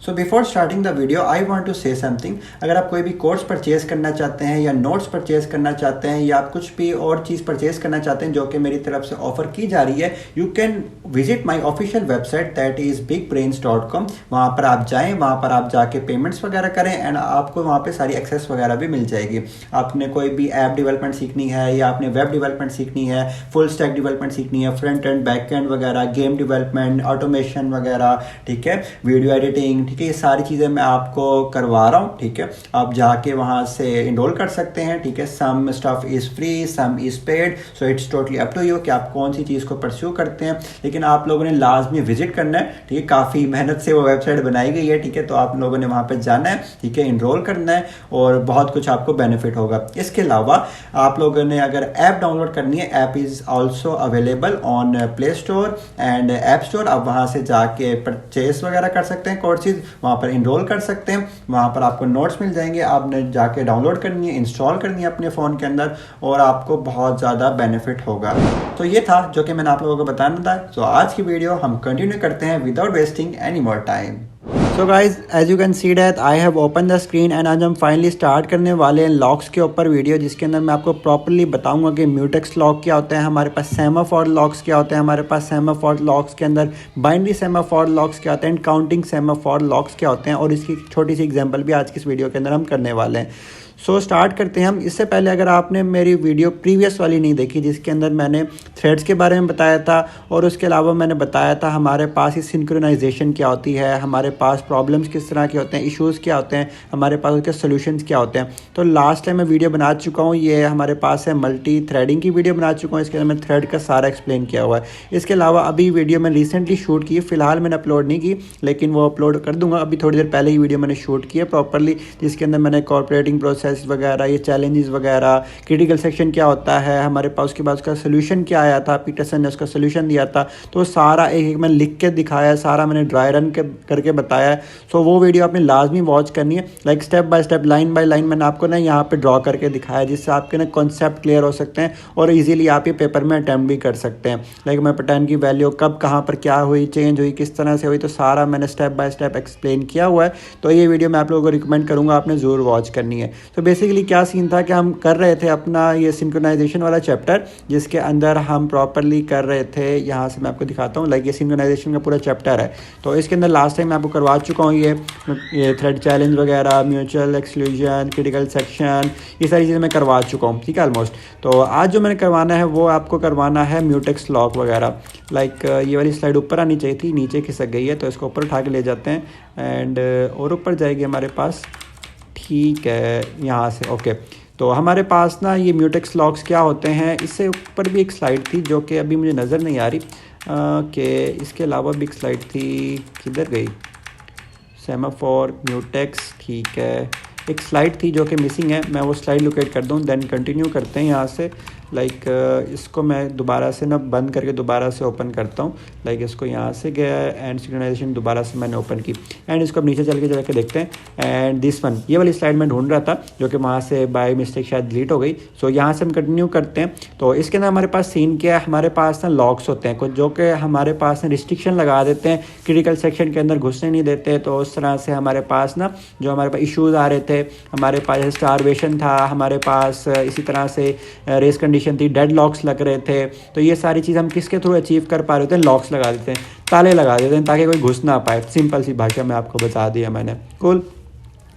So before starting the video I want to say something. अगर आप कोई भी कोर्स परचेज करना चाहते हैं या नोट्स परचेज करना चाहते हैं या आप कुछ भी और चीज़ परचेज करना चाहते हैं जो कि मेरी तरफ से ऑफर की जा रही है, you can visit my official website that is bigbrains.com। वहाँ पर आप जाएँ, वहाँ पर आप जाके पेमेंट्स वगैरह करें एंड आपको वहाँ पे सारी एक्सेस वगैरह भी मिल जाएगी। आपने कोई भी ऐप डेवलपमेंट सीखनी है या आपने वेब डेवलपमेंट सीखनी है, फुल स्टैक डेवलपमेंट सीखनी है, फ्रंट एंड बैक एंड वगैरह, गेम डेवलपमेंट, ऑटोमेशन वगैरह, ठीक है, वीडियो एडिटिंग, ठीक है, ये सारी चीज़ें मैं आपको करवा रहा हूँ। ठीक है, आप जाके वहाँ से इनरोल कर सकते हैं। ठीक है, some stuff is free, some is paid, so it's totally up to you कि आप कौन सी चीज़ को परस्यू करते हैं, लेकिन आप लोगों ने लाजमी विजिट करना है। ठीक है, काफ़ी मेहनत से वो वेबसाइट बनाई गई है। ठीक है, तो आप लोगों ने वहाँ पर जाना है, ठीक है, इनरोल करना है और बहुत कुछ आपको बेनिफिट होगा। इसके अलावा आप लोगों ने अगर ऐप डाउनलोड करनी है, app is also available on play store and app store. आप वहाँ से जाके परचेस वगैरह कर सकते हैं, कोर्सेज वहाँ पर इनरोल कर सकते हैं। वहाँ पर आपको नोट्स मिल जाएंगे, आपने जाके डाउनलोड करनी है, इंस्टॉल करनी है अपने फ़ोन के अंदर और आपको बहुत ज़्यादा बेनिफिट होगा। तो ये था जो कि मैंने आप लोगों को बताना था। तो आज की वीडियो हम कंटिन्यू करते हैं without wasting any more time. So guys, as you can see that I have open the screen and आज हम फाइनली स्टार्ट करने वाले हैं लॉक्स के ऊपर वीडियो, जिसके अंदर मैं आपको प्रॉपर्ली बताऊंगा कि म्यूटेक्स लॉक क्या होता है, हमारे पास सेमाफोर लॉक्स क्या होते हैं, हमारे पास सेमाफोर लॉक्स के अंदर बाइनरी सेमाफोर लॉक्स क्या होते हैं एंड काउंटिंग सेमाफोर लॉक्स क्या होते हैं, और इसकी छोटी सी एग्जांपल भी आज की इस वीडियो के अंदर हम करने वाले हैं। सो स्टार्ट करते हैं हम। इससे पहले अगर आपने मेरी वीडियो प्रीवियस वाली नहीं देखी, जिसके अंदर मैंने थ्रेड्स के बारे में बताया था और उसके अलावा मैंने बताया था हमारे पास ही सिंक्रोनाइजेशन क्या होती है, हमारे पास प्रॉब्लम्स किस तरह के होते हैं, इश्यूज़ क्या होते हैं, हमारे पास उसके सोल्यूशंस क्या होते हैं। तो लास्ट टाइम मैं वीडियो बना चुका हूँ, ये हमारे पास है मल्टी थ्रेडिंग की वीडियो बना चुका हूँ, इसके अंदर मैं थ्रेड का सारा एक्सप्लेन किया हुआ है। इसके अलावा अभी वीडियो मैं रिसेंटली शूट की, फ़िलहाल मैंने अपलोड नहीं की, लेकिन वो अपलोड कर दूंगा। अभी थोड़ी देर पहले ही वीडियो मैंने शूट की है प्रॉपरली, जिसके अंदर मैंने कॉर्पोरेटिंग प्रोसेस वगैरह, ये चैलेंजेस वगैरह, क्रिटिकल सेक्शन क्या होता है हमारे पास, उसके बाद उसका सोल्यूशन क्या आया था, पीटरसन ने उसका सोल्यूशन दिया था, तो सारा एक एक मैंने लिख के दिखाया है, सारा मैंने ड्राई रन करके बताया है। सो वो वीडियो आपने लाजमी वॉच करनी है, like step by step, line by line मैंने आपको ना यहाँ पे ड्रॉ करके दिखाया, जिससे आपके ना कॉन्सेप्ट क्लियर हो सकते हैं और ईजिली आप ये पेपर में अटैम्प्ट भी कर सकते हैं। लाइक मैं पैटर्न की वैल्यू कब कहाँ पर क्या हुई, चेंज हुई, किस तरह से हुई, तो सारा मैंने स्टेप बाय स्टेप एक्सप्लेन किया हुआ है। तो ये वीडियो मैं आप लोगों को रिकमेंड करूँगा, आपने ज़रूर वॉच करनी है। तो बेसिकली क्या सीन था कि हम कर रहे थे अपना ये सिंक्रोनाइजेशन वाला चैप्टर, जिसके अंदर हम प्रॉपरली कर रहे थे। यहाँ से मैं आपको दिखाता हूँ, लाइक ये सिंक्रोनाइजेशन का पूरा चैप्टर है। तो इसके अंदर लास्ट टाइम मैं आपको करवा चुका हूँ ये थ्रेड चैलेंज वगैरह, म्यूचुअल एक्सक्लूजन, क्रिटिकल सेक्शन, ये सारी चीज़ें मैं करवा चुका हूँ। ठीक है, ऑलमोस्ट। तो आज जो मैंने करवाना है वो आपको करवाना है म्यूटेक्स लॉक वगैरह। लाइक ये वाली स्लाइड ऊपर आनी चाहिए थी, नीचे खिसक गई है, तो इसको ऊपर उठा के ले जाते हैं एंड और ऊपर जाएगी हमारे पास। ठीक है, यहाँ से ओके। तो हमारे पास ना ये म्यूटेक्स लॉक्स क्या होते हैं, इससे ऊपर भी एक स्लाइड थी जो कि अभी मुझे नज़र नहीं आ रही, कि इसके अलावा भी एक स्लाइड थी, किधर गई, सेमाफोर म्यूटेक्स। ठीक है, एक स्लाइड थी जो कि मिसिंग है, मैं वो स्लाइड लोकेट कर दूँ, देन कंटिन्यू करते हैं यहाँ से। लाइक इसको मैं दोबारा से ना बंद करके दोबारा से ओपन करता हूँ। लाइक इसको यहाँ से गया एंड सिंक्रोनाइजेशन दोबारा से मैंने ओपन की एंड इसको अब नीचे चल के जाके देखते हैं। एंड दिस वन, ये वाली स्लाइड मैं ढूंढ रहा था जो कि वहाँ से बाय मिस्टेक शायद डिलीट हो गई। सो यहाँ से हम कंटिन्यू करते हैं। तो इसके अंदर हमारे पास सीन क्या है, हमारे पास ना लॉक्स होते हैं कुछ जो कि हमारे पास ना रिस्ट्रिक्शन लगा देते हैं, क्रिटिकल सेक्शन के अंदर घुसने नहीं देते। तो उस तरह से हमारे पास ना जो हमारे पास इशूज़ आ रहे थे, हमारे पास स्टारवेशन था, हमारे पास इसी तरह से रेस कंडीशन थी, डेड लॉक्स लग रहे थे। तो ये सारी चीज़ हम किसके थ्रू अचीव कर पा रहे थे, लॉक्स लगा देते हैं, ताले लगा देते हैं ताकि कोई घुस ना पाए। सिंपल सी भाषा में आपको बता दिया मैंने। कूल।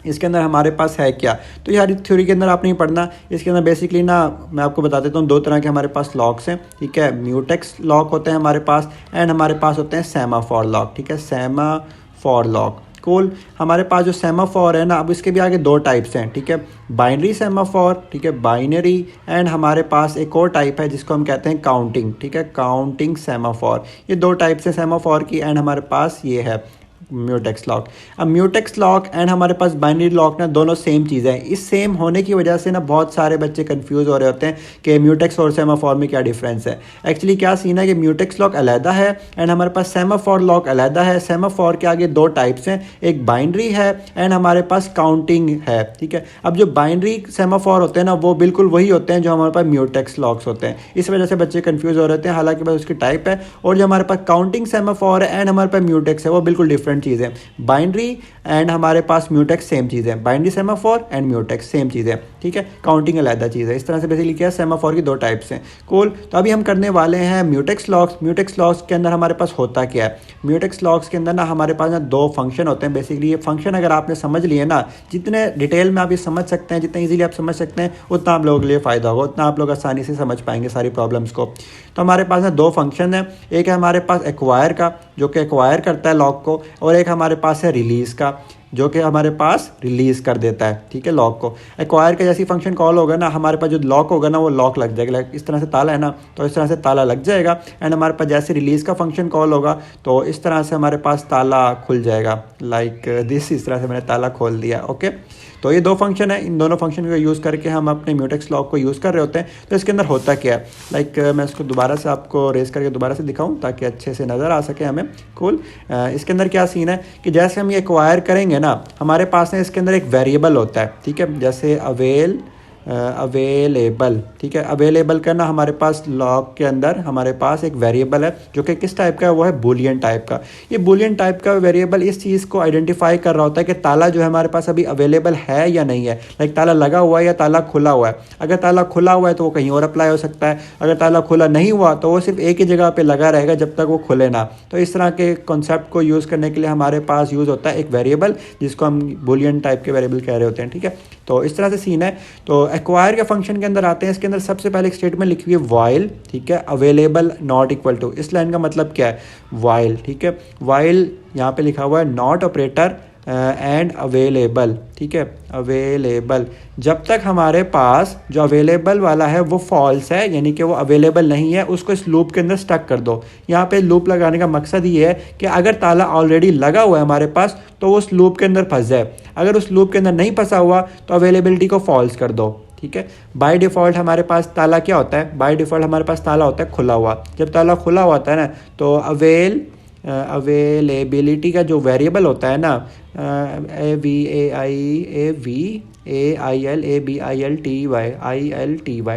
इसके अंदर हमारे पास है क्या, तो यार थ्योरी के अंदर आप नहीं पढ़ना, इसके अंदर बेसिकली ना मैं आपको बता देता हूँ, दो तरह के हमारे पास लॉक्स हैं। ठीक है, म्यूटेक्स लॉक होते हैं हमारे पास एंड हमारे पास होते हैं सेमाफोर लॉक। ठीक है, सेमाफोर लॉक। कूल। हमारे पास जो सेमाफोर है ना, अब इसके भी आगे दो टाइप्स हैं। ठीक है, बाइनरी सेमाफोर, ठीक है, बाइनरी, एंड हमारे पास एक और टाइप है जिसको हम कहते हैं काउंटिंग। ठीक है, काउंटिंग सेमाफोर। ये दो टाइप से सेमाफोर की एंड हमारे पास ये है म्यूटेक्स लॉक। अब म्यूटेक्स लॉक एंड हमारे पास बाइनरी लॉक ना दोनों सेम चीज़ है। इस सेम होने की वजह से ना बहुत सारे बच्चे कंफ्यूज हो रहे होते हैं कि म्यूटेक्स और सेमाफोर में क्या डिफरेंस है। एक्चुअली क्या सीन है कि म्यूटेक्स लॉक अलहदा है एंड हमारे पास सेमाफोर लॉक अलहदा है। सेमाफोर के आगे दो टाइप्स हैं, एक बाइनरी है एंड हमारे पास काउंटिंग है। ठीक है, अब जो बाइनरी सेमाफोर होते हैं ना वो बिल्कुल वही होते हैं जो हमारे पास म्यूटेक्स लॉक्स होते हैं। इस वजह से बच्चे कंफ्यूज हो रहे हैं, हालांकि बस उसकी टाइप है। और जो हमारे पास काउंटिंग सेमाफोर है एंड हमारे पास म्यूटेक्स है वो बिल्कुल डिफरेंट डिफरेंट चीज़ है। बाइनरी एंड हमारे पास म्यूटेक्स सेम चीज़ है, binary semaphore and mutex same चीज़ है, ठीक है, काउंटिंग अलग चीज़ है। इस तरह से बेसिकली क्या है, सेमाफोर की दो टाइप्स हैं। कूल, तो अभी हम करने वाले हैं म्यूटेक्स लॉक्स। म्यूटेक्स लॉक्स के अंदर हमारे पास होता क्या है, म्यूटेक्स लॉक्स के अंदर ना हमारे पास ना दो फंक्शन होते हैं। बेसिकली ये फंक्शन अगर आपने समझ लिए ना, जितने डिटेल में आप ये समझ सकते हैं, जितने ईजिली आप समझ सकते हैं, उतना आप लोगों के लिए फ़ायदा होगा, उतना आप लोग आसानी से समझ पाएंगे सारी प्रॉब्लम्स को। तो हमारे पास ना दो फंक्शन है, एक है हमारे पास एक्वायर का जो कि एक्वायर करता है लॉक को, और एक हमारे पास है रिलीज़ का जो कि हमारे पास रिलीज़ कर देता है, ठीक है, लॉक को। एक्वायर का जैसी फंक्शन कॉल होगा ना, हमारे पास जो लॉक होगा ना वो लॉक लग जाएगा, इस तरह से ताला है ना, तो इस तरह से ताला लग जाएगा। एंड हमारे पास जैसे रिलीज़ का फंक्शन कॉल होगा तो इस तरह से हमारे पास ताला खुल जाएगा, लाइक दिस, इस तरह से मैंने ताला खोल दिया। ओके, तो ये दो फंक्शन है, इन दोनों फंक्शन को यूज़ करके हम अपने म्यूटेक्स लॉक को यूज़ कर रहे होते हैं। तो इसके अंदर होता क्या है, लाइक मैं इसको दोबारा से आपको रेस करके दोबारा से दिखाऊं ताकि अच्छे से नज़र आ सके हमें। कूल, इसके अंदर क्या सीन है कि जैसे हम ये एक्वायर करेंगे ना, हमारे पास है इसके अंदर एक वेरिएबल होता है, ठीक है, जैसे अवेलेबल, ठीक है, अवेलेबल करना हमारे पास लॉक के अंदर हमारे पास एक वेरिएबल है जो कि किस टाइप का है, वो है बूलियन टाइप का। ये बूलियन टाइप का वेरिएबल इस चीज़ को आइडेंटिफाई कर रहा होता है कि ताला जो है हमारे पास अभी अवेलेबल है या नहीं है, लाइक ताला लगा हुआ है या ताला खुला हुआ है। अगर ताला खुला हुआ है तो वो कहीं और अप्लाई हो सकता है, अगर ताला खुला नहीं हुआ तो वो सिर्फ एक ही जगह पर लगा रहेगा जब तक वो खुले ना। तो इस तरह के कॉन्सेप्ट को यूज़ करने के लिए हमारे पास यूज़ होता है एक वेरिएबल जिसको हम बूलियन टाइप के वेरिएबल कह रहे होते हैं, ठीक है। तो इस तरह से सीन है। तो एक्वायर के फंक्शन के अंदर आते हैं, इसके अंदर सबसे पहले एक स्टेटमेंट लिखी हुई है वाइल, ठीक है, अवेलेबल नॉट इक्वल टू। इस लाइन का मतलब क्या है, वाइल, ठीक है, वाइल यहाँ पे लिखा हुआ है नॉट ऑपरेटर एंड अवेलेबल, ठीक है, अवेलेबल, जब तक हमारे पास जो अवेलेबल वाला है वो फॉल्स है, यानी कि वो अवेलेबल नहीं है, उसको इस लूप के अंदर स्टक कर दो। यहाँ पे लूप लगाने का मकसद ये है कि अगर ताला ऑलरेडी लगा हुआ है हमारे पास तो वो उस लूप के अंदर फंस जाए, अगर उस लूप के अंदर नहीं फंसा हुआ तो अवेलेबिलिटी को फॉल्स कर दो, ठीक है। बाय डिफ़ॉल्ट हमारे पास ताला क्या होता है, बाय डिफ़ॉल्ट हमारे पास ताला होता है खुला हुआ। जब ताला खुला हुआ होता है ना तो अवेलेबिलिटी का जो वेरिएबल होता है ना, AVAILABILTY,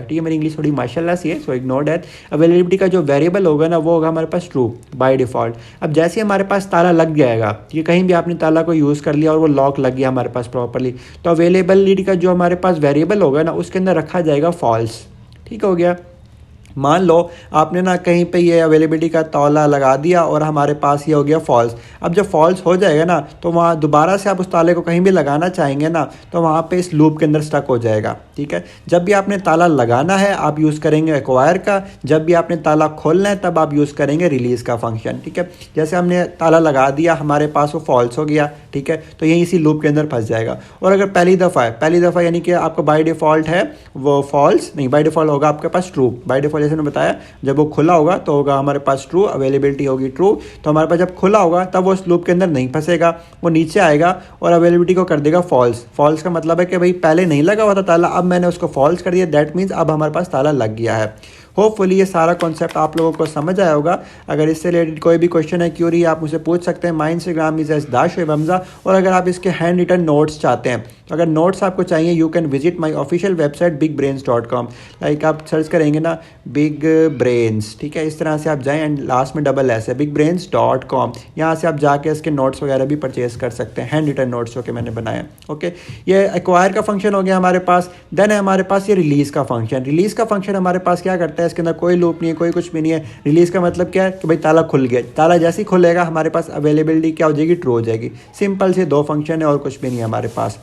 ठीक है, मेरी इंग्लिश थोड़ी माशाल्लाह सी है, सो इग्नोर दैट। अवेलेबिलिटी का जो वेरिएबल होगा ना वो होगा हमारे पास ट्रू बाय डिफ़ॉल्ट। अब जैसे हमारे पास ताला लग जाएगा, ठीक है, कहीं भी आपने ताला को यूज़ कर लिया और वो लॉक लग गया हमारे पास प्रॉपरली, तो अवेलेबिलिटी का जो हमारे पास वेरिएबल होगा ना उसके अंदर रखा जाएगा फॉल्स, ठीक हो गया। मान लो आपने ना कहीं पे ये अवेलेबिलिटी का ताला लगा दिया और हमारे पास ये हो गया फॉल्स। अब जब फॉल्स हो जाएगा ना तो वहाँ दोबारा से आप उस ताले को कहीं भी लगाना चाहेंगे ना तो वहाँ पे इस लूप के अंदर स्टक हो जाएगा, ठीक है। जब भी आपने ताला लगाना है आप यूज़ करेंगे एक्वायर का, जब भी आपने ताला खोलना है तब आप यूज़ करेंगे रिलीज़ का फंक्शन, ठीक है। जैसे हमने ताला लगा दिया, हमारे पास वो फॉल्स हो गया, ठीक है, तो यही इसी लूप के अंदर फंस जाएगा। और अगर पहली दफ़ा यानी कि आपका बाय डिफ़ॉल्ट है वो फॉल्स नहीं, बाय डिफ़ॉल्ट होगा आपके पास ट्रू। बाय डिफ़ॉल्ट जैसे मैंने बताया जब वो खुला होगा तो होगा हमारे पास ट्रू, अवेलेबिलिटी होगी ट्रू। तो हमारे पास जब खुला होगा तब वो उस लूप के अंदर नहीं फंसेगा, वो नीचे आएगा और अवेलेबिलिटी को कर देगा फॉल्स। फॉल्स का मतलब है कि भाई पहले नहीं लगा हुआ था ताला, अब मैंने उसको फॉल्स कर दिया, दैट मीन्स अब हमारे पास ताला लग गया है। होपफुली ये सारा कॉन्सेप्ट आप लोगों को समझ आया होगा। अगर इससे रिलेटेड कोई भी क्वेश्चन है, क्यूरी, आप मुझसे पूछ सकते हैं। My Instagram is @dashoaib Hamza. और अगर आप इसके हैंड रिटन नोट्स चाहते हैं तो अगर नोट्स आपको चाहिए you can visit my official website bigbrains.com। Like आप सर्च करेंगे ना बिग ब्रेन्स, ठीक है, इस तरह से आप जाएँ एंड लास्ट में डबल एस है bigbrains.com। यहाँ से आप जाके इसके नोट्स वगैरह भी परचेज कर सकते हैं, हैंड रिटन नोट्स जो कि मैंने बनाए। ओके, ये एक्वायर का फंक्शन हो गया हमारे पास। देन है हमारे पास ये रिलीज़ का फंक्शन। रिलीज़ का फंक्शन हमारे पास क्या करता है, इसके अंदर कोई लूप नहीं है, कोई कुछ भी नहीं है। रिलीज़ का मतलब क्या है कि भाई ताला खुल गया, ताला जैसे ही खुलेगा हमारे पास अवेलेबिलिटी क्या हो जाएगी, ट्रू हो जाएगी। सिंपल से दो फंक्शन है और कुछ भी नहीं है हमारे पास।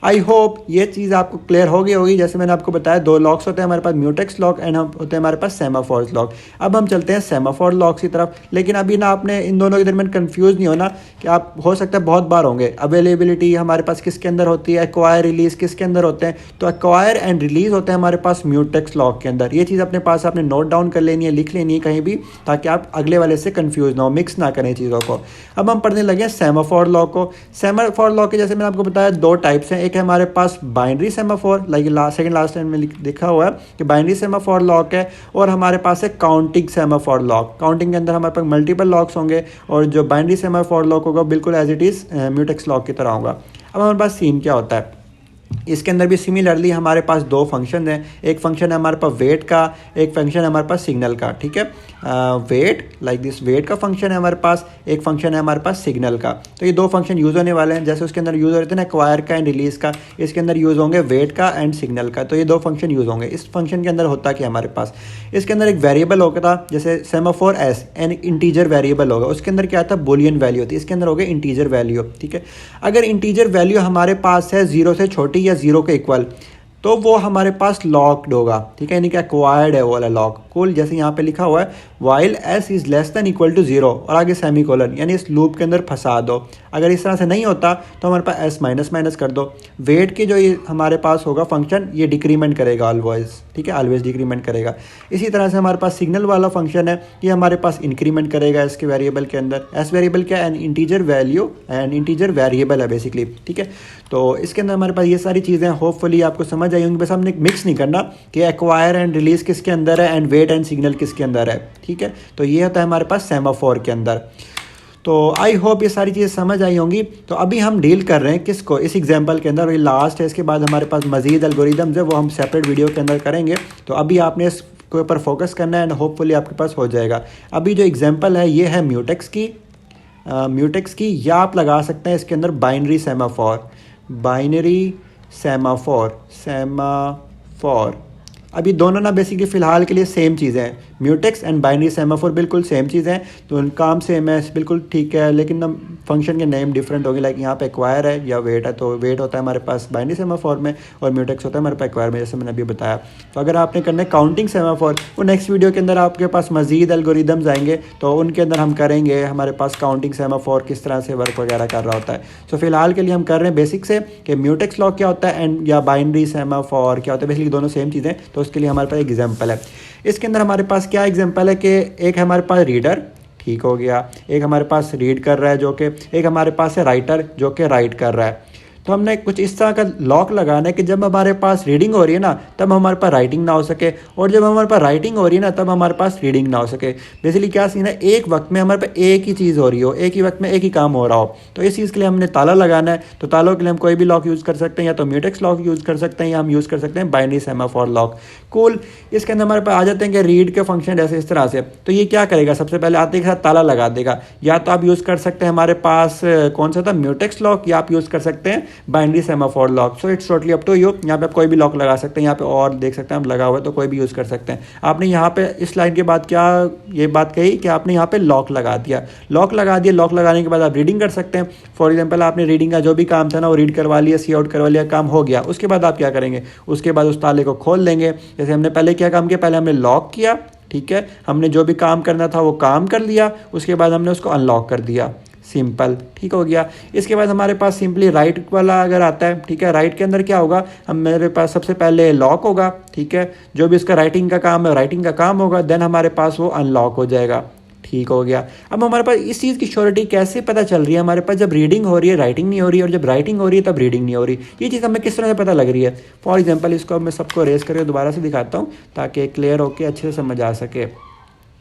आई होप ये चीज़ आपको क्लियर हो गई होगी। जैसे मैंने आपको बताया दो लॉक्स होते हैं हमारे पास, म्यूटेक्स लॉक एंड हम होते हैं हमारे पास सेमाफोर लॉक। अब हम चलते हैं सेमाफोर लॉक्स की तरफ। लेकिन अभी ना आपने इन दोनों के दरमियान कंफ्यूज नहीं होना कि आप हो सकता है बहुत बार होंगे। अवेलेबिलिटी हमारे पास किसके अंदर होती है, एक्वायर रिलीज़ किसके अंदर होते हैं। तो एक्वायर एंड रिलीज़ होते हैं हमारे पास म्यूटेक्स लॉक के अंदर। ये चीज़ अपने पास आपने नोट डाउन कर लेनी है, लिख लेनी है कहीं भी, ताकि आप अगले वाले से कन्फ्यूज ना हो, मिक्स ना करें चीज़ों को। अब हम पढ़ने लगे सेमाफोर लॉक को। सेमाफोर लॉक के जैसे मैंने आपको बताया दो टाइप्स हैं। एक है हमारे पास binary semaphore, like second last line में लिखा हुआ है कि बाइनरी सेमाफोर लॉक है। और हमारे पास है काउंटिंग सेमाफोर लॉक। काउंटिंग के अंदर हमारे पास मल्टीपल लॉक्स होंगे और जो बाइनरी सेमाफोर लॉक होगा बिल्कुल as it is mutex lock की तरह होगा। अब हमारे पास सीन क्या होता है, इसके अंदर भी सिमिलरली हमारे पास दो फंक्शन हैं, एक फंक्शन है हमारे पास वेट का, एक फंक्शन है हमारे पास सिग्नल का, ठीक है। वेट लाइक दिस, वेट का फंक्शन है हमारे पास, एक फंक्शन है हमारे पास सिग्नल का। तो ये दो फंक्शन यूज़ होने वाले हैं, जैसे उसके अंदर यूज़ हो रहे थे ना एक्वायर का एंड रिलीज़ का, इसके अंदर यूज़ होंगे वेट का एंड सिग्नल का। तो ये दो फंक्शन यूज़ होंगे। इस फंक्शन के अंदर होता क्या हमारे पास, इसके अंदर एक वेरिएबल होगा, जैसे semaphore S and integer variable होगा, उसके अंदर क्या था बुलियन वैल्यू होती है, इसके अंदर हो गया इंटीजर वैल्यू, ठीक है। अगर इंटीजर वैल्यू हमारे पास है 0 से छोटी या 0 के इक्वल, तो वो हमारे पास लॉक्ड होगा, ठीक है, यानी कि एक्वायर्ड है वो वाला लॉक। कूल, जैसे यहाँ पे लिखा हुआ है while S is less than equal to 0 और आगे सेमी कोलन, यानी इस लूप के अंदर फंसा दो। अगर इस तरह से नहीं होता तो हमारे पास एस माइनस माइनस कर दो। वेट की जो ये हमारे पास होगा फंक्शन, ये डिक्रीमेंट करेगा ऑलवेज, ठीक है, ऑलवेज डिक्रीमेंट करेगा। इसी तरह से हमारे पास सिग्नल वाला फंक्शन है, ये हमारे पास इंक्रीमेंट करेगा इसके वेरिएबल के अंदर। एस वेरिएबल क्या है, N integer value and integer variable है बेसिकली, ठीक है। तो इसके अंदर हमारे पास ये सारी चीज़ें होपफुली आपको समझ आई होंगी। बस हमने मिक्स नहीं करना कि एक्वायर एंड रिलीज किसके अंदर है एंड वेट एंड सिग्नल किसके अंदर है, ठीक है। तो ये होता है हमारे पास सेमाफोर के अंदर। तो आई होप ये सारी चीज़ें समझ आई होंगी। तो अभी हम डील कर रहे हैं किसको, इस एग्जांपल के अंदर, ये लास्ट है, इसके बाद हमारे पास मज़ीद एल्गोरिदम्स है, वो हम सेपरेट वीडियो के अंदर करेंगे। तो अभी आपने इसके ऊपर फोकस करना है एंड होपफुली आपके पास हो जाएगा। अभी जो एग्जांपल है ये है म्यूटेक्स की, या आप लगा सकते हैं इसके अंदर बाइनरी सेमाफोर। अभी दोनों ना बेसिकली फ़िलहाल के लिए सेम चीज़ें हैं, म्यूटेक्स एंड बाइनरी सेमाफोर बिल्कुल सेम चीज़ हैं, तो उन काम सेम है, बिल्कुल ठीक है, लेकिन ना फंक्शन के नेम डिफरेंट होंगे। लाइक यहाँ पे एक्वायर है या वेट है, तो वेट होता है हमारे पास बाइनरी सेमाफोर में और म्यूटेक्स होता है हमारे पास एक्वायर में, जैसे मैंने अभी बताया। तो अगर आपने करना है काउंटिंग सेमाफोर, वो नेक्स्ट वीडियो के अंदर आपके पास मज़ीद एल्गोरिदम्स आएंगे, तो उनके अंदर हम करेंगे हमारे पास काउंटिंग सेमाफोर किस तरह से वर्क वगैरह कर रहा होता है। सो फिलहाल के लिए हम कर रहे हैं बेसिक से कि म्यूटेक्स लॉक क्या होता है एंड या बाइनरी सेमाफोर क्या होता है, बेसिकली दोनों सेम चीज़ें। तो उसके लिए हमारे पास एग्जाम्पल है। इसके अंदर हमारे पास क्या एग्जाम्पल है कि एक हमारे पास रीडर, ठीक हो गया, एक हमारे पास रीड कर रहा है जो कि, एक हमारे पास है राइटर जो कि राइट कर रहा है। तो हमने कुछ इस तरह का लॉक लगाना है कि जब हमारे पास रीडिंग हो रही है ना तब हमारे पास राइटिंग ना हो सके, और जब हमारे पास राइटिंग हो रही है ना तब हमारे पास रीडिंग ना हो सके। बेसिकली क्या सीन है, एक वक्त में हमारे पास एक ही चीज़ हो रही हो, एक ही वक्त में एक ही काम हो रहा हो। तो इस चीज़ के लिए हमने ताला लगाना है। तो तालों के लिए हम कोई भी लॉक यूज़ कर सकते हैं, या तो म्यूटेक्स लॉक यूज़ कर सकते हैं, या हम यूज़ कर सकते हैं बाइनरी सेमाफोर लॉक। कूल, इसके अंदर हमारे पास आ जाते हैं कि रीड के फंक्शन ऐसे इस तरह से। तो ये क्या करेगा, सबसे पहले आते के साथ ताला लगा देगा। या तो आप यूज़ कर सकते हैं हमारे पास कौन सा था, म्यूटेक्स लॉक, या आप यूज़ कर सकते हैं binary semaphore lock. So it's totally up to you. यहाँ पे आप कोई भी लॉक लगा सकते हैं, यहाँ पे और देख सकते हैं आप लगा हुआ है तो कोई भी यूज़ कर सकते हैं। आपने यहाँ पे इस लाइन के बाद क्या ये बात कही कि आपने यहाँ पे लॉक लगा दिया। लॉक लगाने के बाद आप रीडिंग कर सकते हैं। फॉर एग्जाम्पल आपने रीडिंग का जो भी काम था ना वो रीड करवा लिया, सी आउट करवा लिया, काम हो गया। उसके बाद आप क्या करेंगे, उसके बाद उस ताले को खोल लेंगे। जैसे हमने पहले क्या काम किया, पहले हमने लॉक किया, ठीक है, हमने जो भी काम करना था वो काम कर लिया, उसके बाद हमने उसको अनलॉक कर दिया, सिंपल, ठीक हो गया। इसके बाद हमारे पास सिंपली राइट वाला अगर आता है, ठीक है, राइट के अंदर क्या होगा, हम मेरे पास सबसे पहले लॉक होगा, ठीक है, जो भी इसका राइटिंग का काम है राइटिंग का काम होगा, देन हमारे पास वो अनलॉक हो जाएगा, ठीक हो गया। अब हमारे पास इस चीज़ की श्योरिटी कैसे पता चल रही है, हमारे पास जब रीडिंग हो रही है राइटिंग नहीं हो रही है, और जब राइटिंग हो रही है तब रीडिंग नहीं हो रही, ये चीज़ हमें किस तरह से पता लग रही है। फॉर एग्जाम्पल इसको मैं सबको रेस करके दोबारा से दिखाता हूँ ताकि क्लियर होकर अच्छे से समझ आ सके।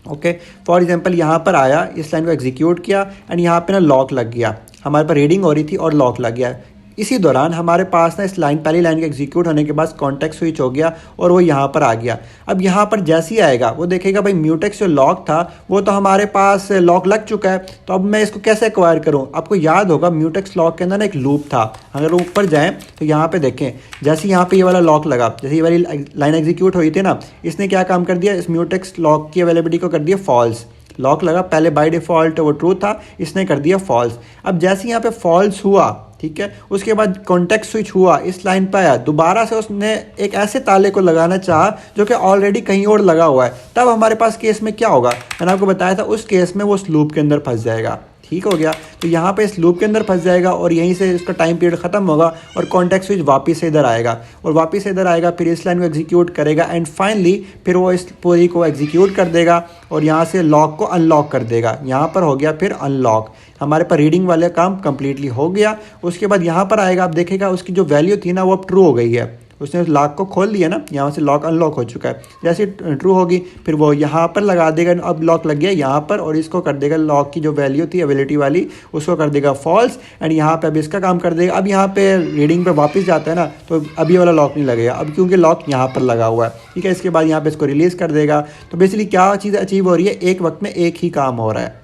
ओके, फॉर एग्जांपल यहाँ पर आया, इस लाइन को एग्जीक्यूट किया एंड यहाँ पे ना लॉक लग गया, हमारे पर रीडिंग हो रही थी और लॉक लग गया। इसी दौरान हमारे पास ना इस लाइन, पहली लाइन के एग्जीक्यूट होने के बाद कॉन्टेक्स्ट स्विच हो गया और वो यहाँ पर आ गया। अब यहाँ पर जैसे ही आएगा वो देखेगा भाई म्यूटेक्स जो लॉक था वो तो हमारे पास लॉक लग चुका है, तो अब मैं इसको कैसे एक्वायर करूँ। आपको याद होगा म्यूटेक्स लॉक के अंदर ना एक लूप था, अगर ऊपर जाएँ तो यहाँ पर देखें, जैसे यहाँ पर ये वाला लॉक लगा, जैसे ये वाली लाइन एग्जीक्यूट हुई थी ना, इसने क्या काम कर दिया, इस म्यूटेक्स लॉक की अवेलेबिलिटी को कर दिया फॉल्स। लॉक लगा, पहले बाय डिफ़ॉल्ट वो ट्रू था, इसने कर दिया फॉल्स। अब जैसे यहाँ पे फॉल्स हुआ, ठीक है, उसके बाद कॉन्टेक्स्ट स्विच हुआ, इस लाइन पर आया, दोबारा से उसने एक ऐसे ताले को लगाना चाहा जो कि ऑलरेडी कहीं और लगा हुआ है, तब हमारे पास केस में क्या होगा, मैंने आपको बताया था, उस केस में वो उस लूप के अंदर फंस जाएगा, ठीक हो गया। तो यहाँ पे इस लूप के अंदर फंस जाएगा और यहीं से इसका टाइम पीरियड ख़त्म होगा और कॉन्टेक्स्ट स्विच वापस से इधर आएगा, और वापस से इधर आएगा, फिर इस लाइन को एग्जीक्यूट करेगा एंड फाइनली फिर वो इस पूरी को एग्जीक्यूट कर देगा और यहाँ से लॉक को अनलॉक कर देगा। यहाँ पर हो गया फिर अनलॉक, हमारे पर रीडिंग वाले काम कम्प्लीटली हो गया। उसके बाद यहाँ पर आएगा, आप देखेगा उसकी जो वैल्यू थी ना वो अब ट्रू हो गई है, उसने लॉक को खोल दिया ना, यहाँ से लॉक अनलॉक हो चुका है। जैसे ट्रू होगी फिर वो यहाँ पर लगा देगा, अब लॉक लग गया यहाँ पर, और इसको कर देगा लॉक की जो वैल्यू थी एबिलिटी वाली उसको कर देगा फॉल्स, एंड यहाँ पे अब इसका काम कर देगा। अब यहाँ पे रीडिंग पे वापस जाता है ना, तो अब ये वाला लॉक नहीं लगेगा अब, क्योंकि लॉक यहाँ पर लगा हुआ है, ठीक है। इसके बाद यहाँ पे इसको रिलीज़ कर देगा। तो बेसिकली क्या चीज़ अचीव हो रही है, एक वक्त में एक ही काम हो रहा है।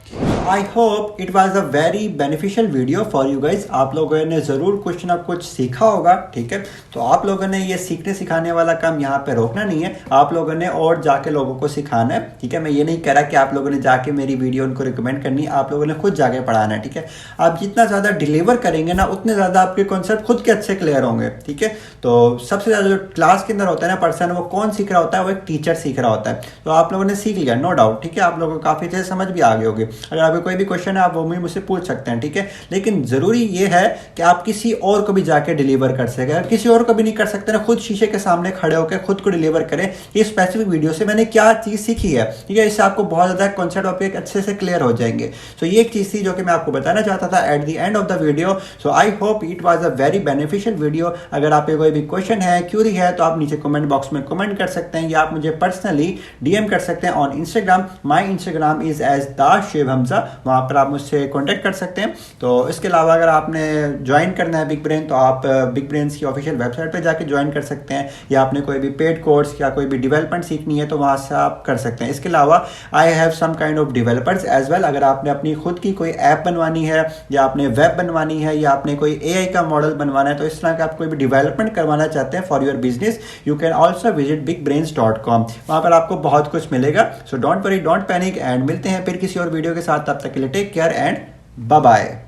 I hope it was a very beneficial video for you guys. आप लोगों ने ज़रूर कुछ ना कुछ सीखा होगा, ठीक है। तो आप लोगों ने ये सीखने सिखाने वाला काम यहाँ पे रोकना नहीं है, आप लोगों ने और जाके लोगों को सिखाना है, ठीक है। मैं ये नहीं कह रहा कि आप लोगों ने जाके मेरी वीडियो उनको रिकमेंड करनी है, आप लोगों ने खुद जाके पढ़ाना है, ठीक है। आप जितना ज़्यादा डिलीवर करेंगे ना उतने ज़्यादा आपके कॉन्सेप्ट खुद के अच्छे क्लियर होंगे, ठीक है। तो सबसे ज़्यादा जो क्लास के अंदर होता है ना पर्सन, वो कौन सीख रहा होता है, वो एक टीचर सीख रहा होता है। तो आप लोगों ने सीख लिया, नो डाउट, ठीक है। आप लोगों को काफ़ी अच्छे से समझ भी आ गए होगी। अगर आपको कोई भी क्वेश्चन है आप वो मुझसे पूछ सकते हैं, ठीक है। लेकिन जरूरी ये है कि आप किसी और को भी जाके डिलीवर कर सके। अगर किसी और को भी नहीं कर सकते ना, खुद शीशे के सामने खड़े होकर खुद को डिलीवर करें, ये स्पेसिफिक वीडियो से मैंने क्या चीज़ सीखी है, ठीक है। इससे आपको बहुत ज़्यादा कॉन्सेप्ट टॉपिक अच्छे से क्लियर हो जाएंगे। तो ये एक चीज़ थी जो कि मैं आपको बताना चाहता था at the end of the video. So I hope it was a very beneficial video. अगर आप कोई भी क्वेश्चन है, क्यूरी है, तो आप नीचे कमेंट बॉक्स में कमेंट कर सकते हैं, या आप मुझे पर्सनली डीएम कर सकते हैं on Instagram. My Instagram is at dashoaib Hamza, वहाँ पर आप मुझसे कॉन्टेक्ट कर सकते हैं। तो इसके अलावा अगर आपने ज्वाइन करना है बिग ब्रेन, तो आप बिग ब्रेन्स की ऑफिशियल वेबसाइट पे जाके ज्वाइन कर सकते हैं, या आपने कोई भी पेड कोर्स या कोई भी डेवलपमेंट सीखनी है तो वहाँ से आप कर सकते हैं। इसके अलावा I have some kind of developers as well. अगर आपने अपनी खुद की कोई ऐप बनवानी है, या आपने वेब बनवानी है, या आपने कोई एआई का मॉडल बनवाना है, तो इस तरह का आप कोई भी डेवलपमेंट करवाना चाहते हैं for your business, you can also visit bigbrains.com। वहाँ पर आपको बहुत कुछ मिलेगा। So don't worry, don't panic, and मिलते हैं फिर किसी और वीडियो के साथ। तब तक के लिए take care and bye bye.